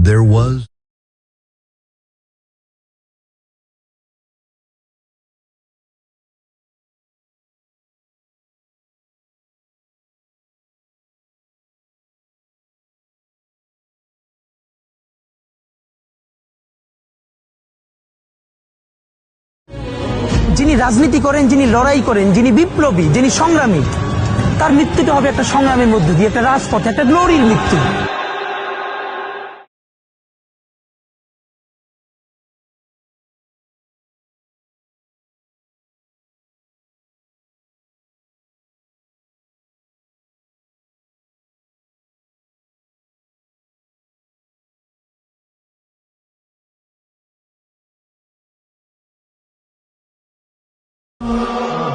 There was যিনি রাজনীতি করেন, যিনি লড়াই করেন, যিনি বিপ্লবী, যিনি সংগ্রামী, তার মৃত্যুটা হবে একটা সংগ্রামের মধ্য দিয়ে, একটা রাজপথে, একটা গ্লোরির মৃত্যু।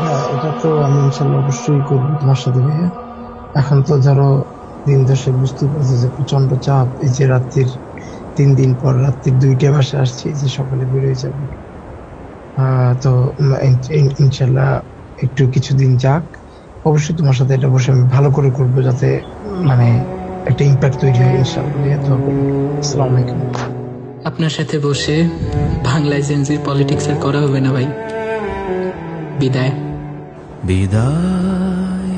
হ্যাঁ, এটা তো আমি ইনশাল্লাহ অবশ্যই করবো তোমার সাথে ভাইয়া। এখন তো ধরো দিন দশে বুঝতেই পারছো যে প্রচন্ড চাপ। এই যে রাত্রির 3 দিন পর রাত্রির 2টা বাসে আসছি, এই যে সকালে বেরোয় যাবো। তো ইনশাল্লাহ একটু কিছুদিন যাক, অবশ্যই তোমার সাথে এটা বসে আমি ভালো করে করবো, যাতে মানে একটা ইম্প্যাক্ট তৈরি হয়। ইনশাল্লাহ ভাইয়া, দোয়া করো। আসসালামু আলাইকুম। আপনার সাথে বসে বাংলায় জেনজির পলিটিক্স আর করা হবে না ভাই। বিদায়। বিদায়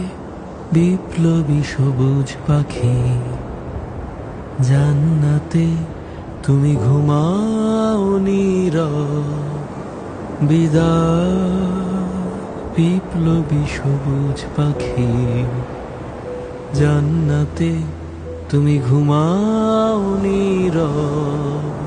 বিপ্লবী সবুজ পাখি, জান্নাতে তুমি ঘুমাও নীরব। বিদায় বিপ্লবী সবুজ পাখি, জান্নাতে তুমি ঘুমাও নীরব।